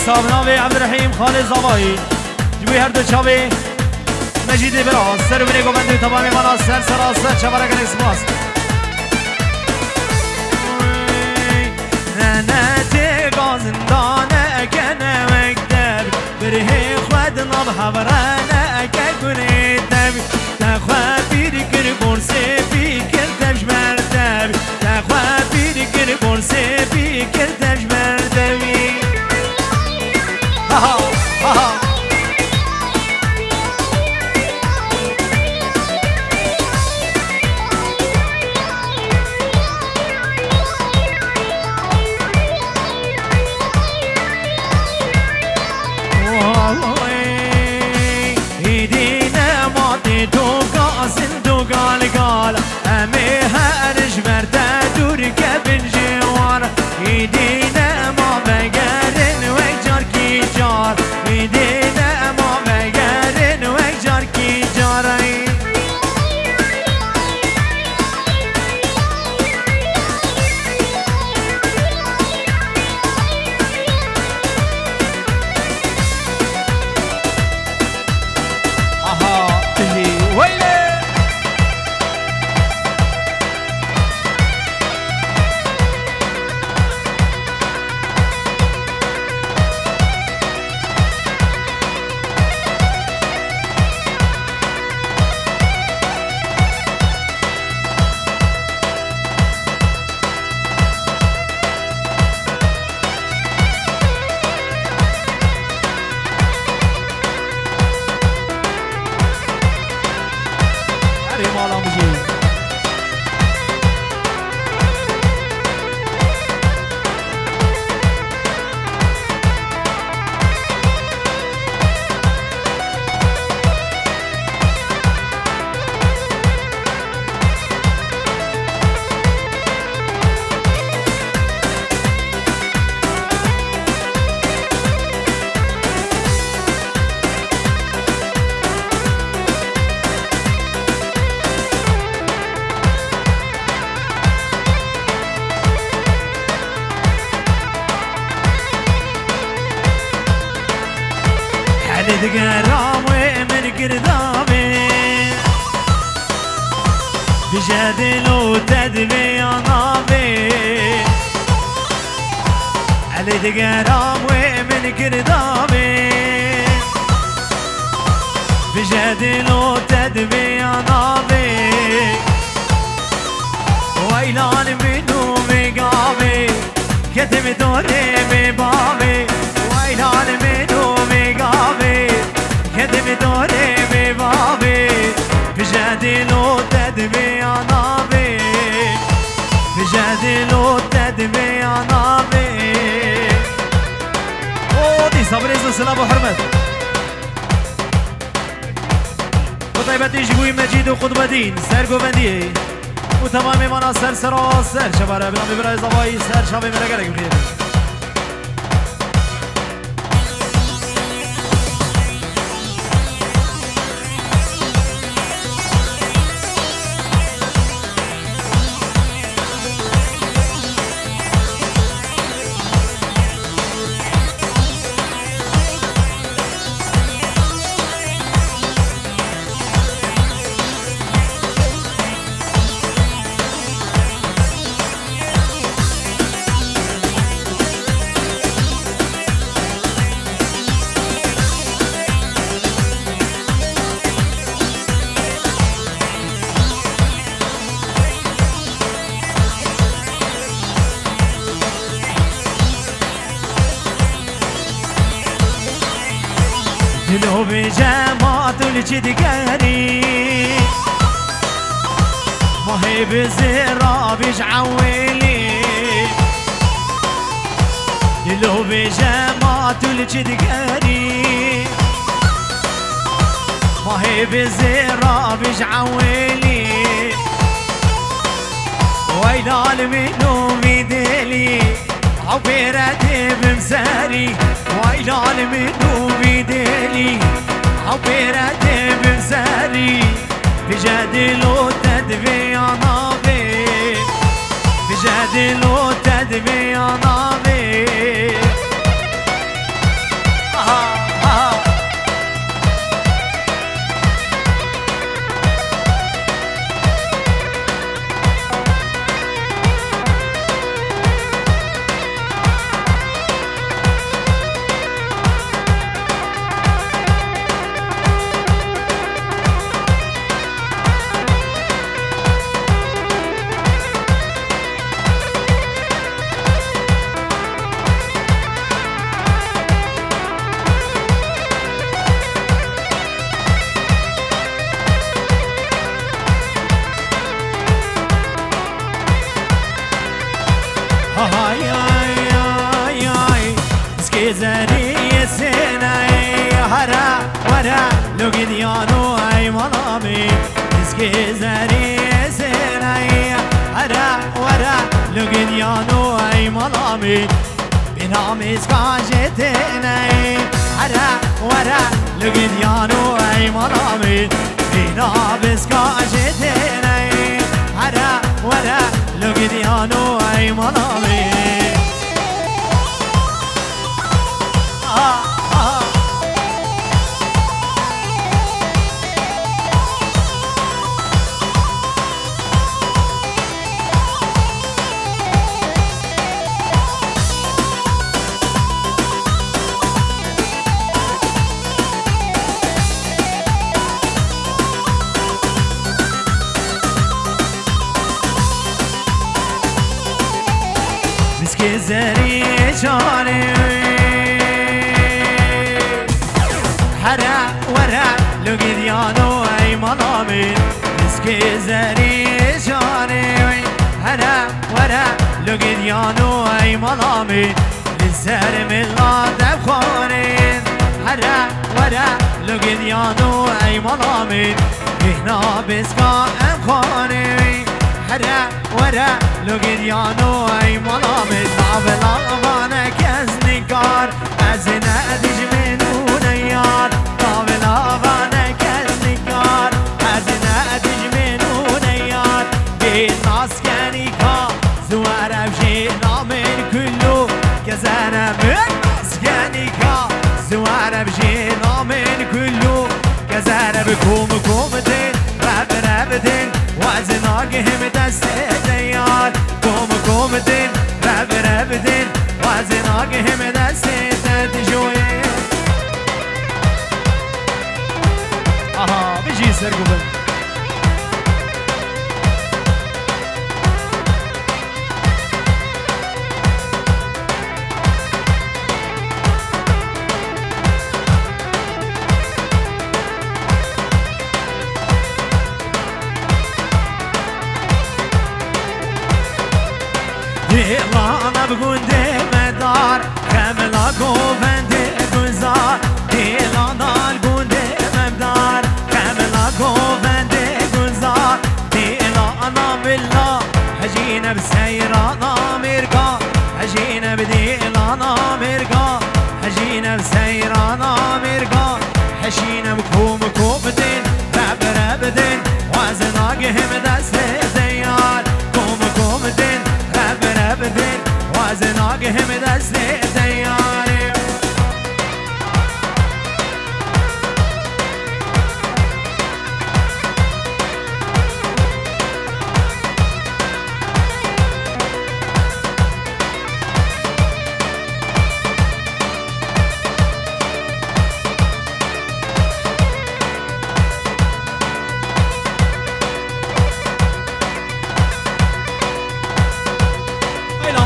صاحبنا عبد الرحیم خالد زبایی جوی هر دو چاوی مجید براز سر بینی گوبندی تمام مانا سر سراسر چبرگن اسماس ننتي قازندانه كنا مكتب برهي خودنا بحبرانا كاكوني تبي تخوى بيركر بورسي بيكر تبش مرتبي تخوى بيركر بورسي بيكر تبش مرتبي ها ها تقرام ومن قردامي بجادل وتدبي نابي علي تقرام ومن قردامي بجادل وتدبي نابي ويلان منو مقابي كتب دوري ببابي ويلان منو مقابي كتب دوري ببابي بجادل وتدبي نابي بجادل وتدبي نابي ودي صبريز وسلام وحرمت وطيبتي جبوي مجيد وقطب دين سر قوبنديه وتمام مانا سر سرا سر شباره بنام برای زبایی سر شبه مرگرک بخیر دلو بجماعت الجدقاني ماهي بزرا بجعولي دلو بجماعت الجدقاني ماهي بزرا بجعولي ويلال منو بدلي عبيرتي بمساري ويلال منو بدلي عبيرتي بمساري بجادل وتدبي نابي بجادل وتدبي نابي لقديانو اي ملامي اسكي زاري سيناي هرا ورا لقديانو اي ملامي بنام اسكاجتناي هرا ورا لقديانو اي ملامي بنام اسكاجتناي هرا ورا لقديانو اي ملامي مسكي زري جاني هرا ورا لقديانو اي ملامي مسكي زري جاني هرا ورا لقديانو اي ملامي للزهر من الغادة بخورين هرا ورا لقديانو اي ملامي هنا بسكا امخورين هرا ورا لقديانو اي ملامي طابل اغبانا كزنكار ازنا ادج منو نيار طابل اغبانا كزنكار ازنا ادج منو نيار بالناس كانيكا زوار بجينا من كله كزانا بالناس كانيكا زوار بجينا من كله كزانا بكوم كومتين رابدين وزناقهم دست ديار قوم دين رب دين وزناقهم دست تجوين بيجي سرقوبن ديلانا بگونده مدار خملا گوونده گذار ديلانا الگونده مدار خملا گوونده گذار ديلانا بالله هجينا بسيرانا مرقا هجينا بديلانا مرقا هجينا بسيرانا مرقا هجينا بكوم كوبدين رب دين وزناقهم دست ديار كوم دين بدين وزناقهم دست دياري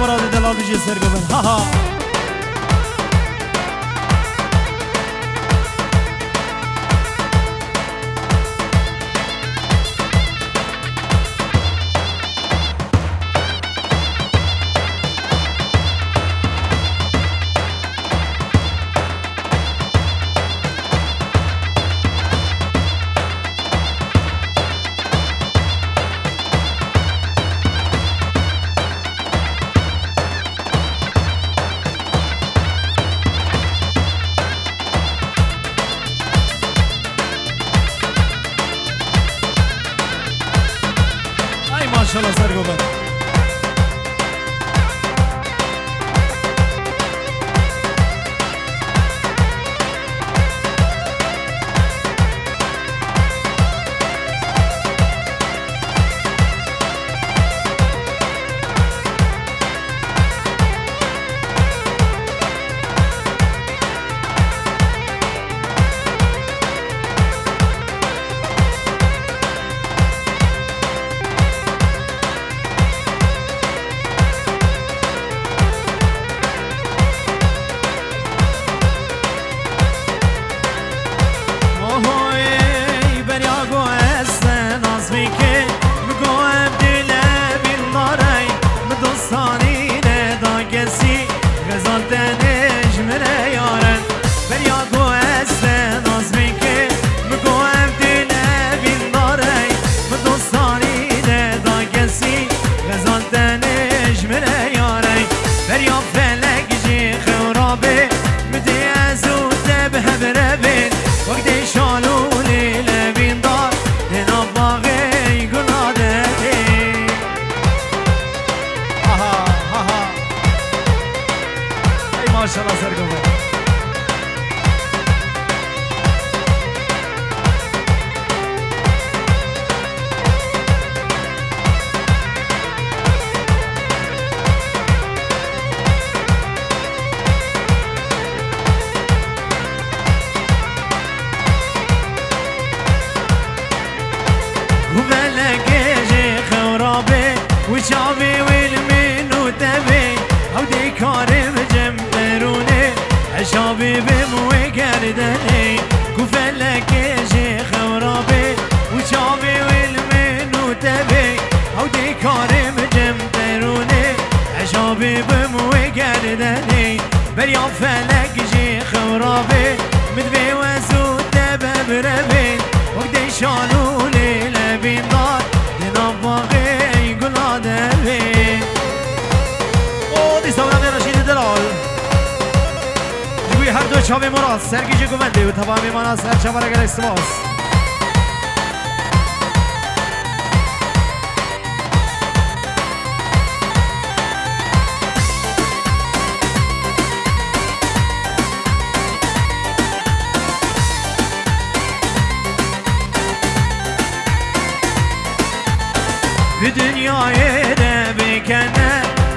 مراد دلال بيجي سرقبن ها ما شاء الله سرقوبن دني كفلك جي خرابي وشابي والمنو تبي او دي كارم جم تروني عشابي بموي قردني بريا فلك جي خرابي مدبي وزود تبب ربين وقدي شالو ليلة بين دار دنباغي قلا دبين دي سوراني رشید دلال جوی هر دو چاوی مراد سرگیجی گوونده و تمام ایمانا سر چاور اگر استماس bir dünyaya da bekene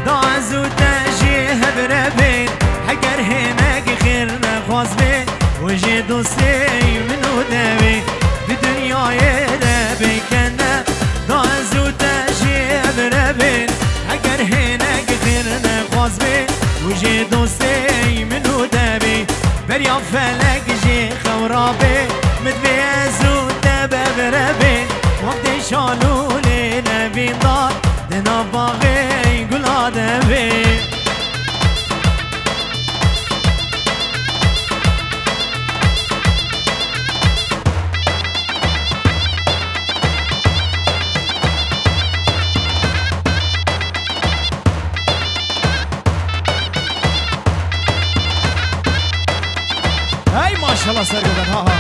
daha züde jih بربين حقر هناك خير نخواز بين وجي دوستي منو داوي بدنيا يربي كنا دازو تاجي بربين حقر هناك خير نخواز بين وجي دوستي منو داوي بريا فلك جي خورابي مدبي ازو تبا بربين وقتي شالو لينا بين دار دنا باغي قول آدمي هاي ما شاء الله سرقدن ها ها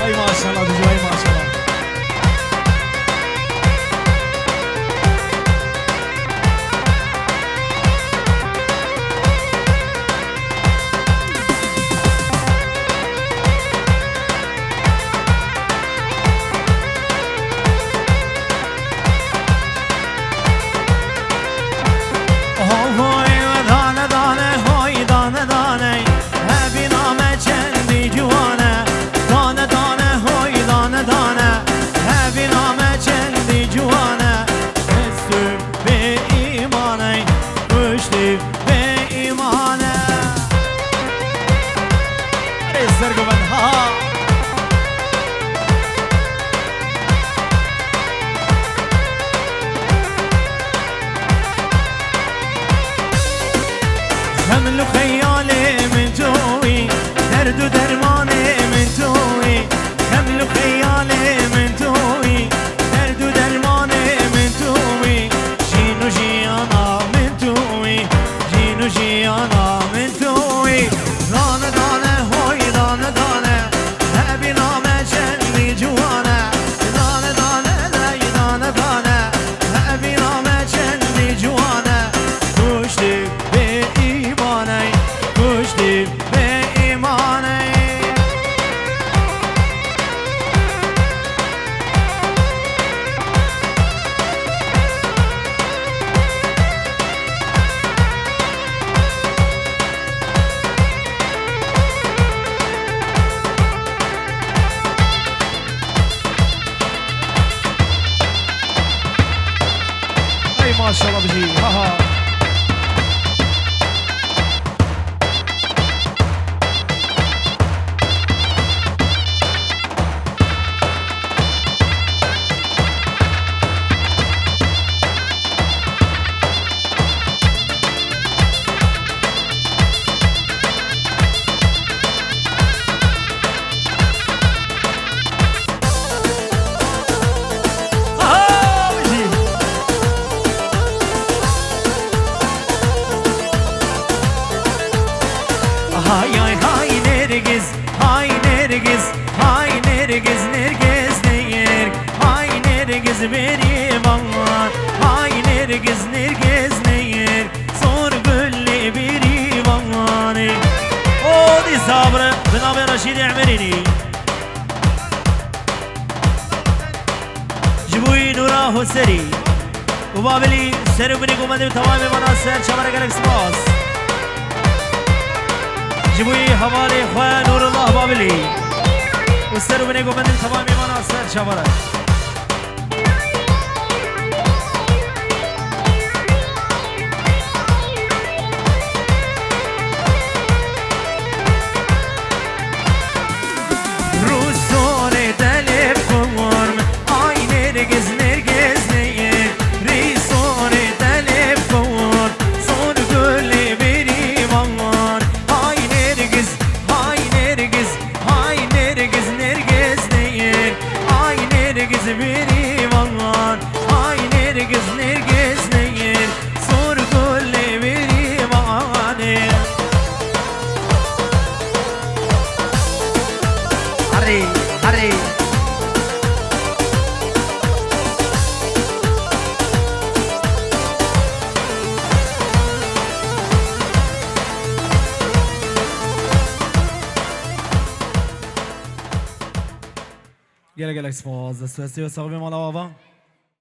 هاي ما شاء الله دجو هاي ما شاء الله سرقدن ها حمل خيالي من توي درد ودرماني من توي حمل خيالي من توي درد ودرماني من توي جينو جيانا من توي جينو جيانا من توي دانه دانه هوي دانه دانه هبي نامه جلي جوانا دانه دانه لاي دانه دانه هبي نامه جلي جوانا كشتي بإيماني كشتي بإيماني هاي ما شاء الله بجي ها ها هاي هاي هاي نرجس هاي نرجس هاي نرجس نرجس نيرك هاي نرجس بري بانوار هاي نرجس نرجس نيرك صور بلي بري بانواري دي صابرة بنام رشيد عمريني جبوي نورا حسري وبابلي سربني قمدي تمام مناصر شمارة قلق سباس جبوي حوالي خواه نور الله بابلي سر و نگو بندیم تمام ایمان سر شباره Gel gel Expo, das ist ja so wie mal aber.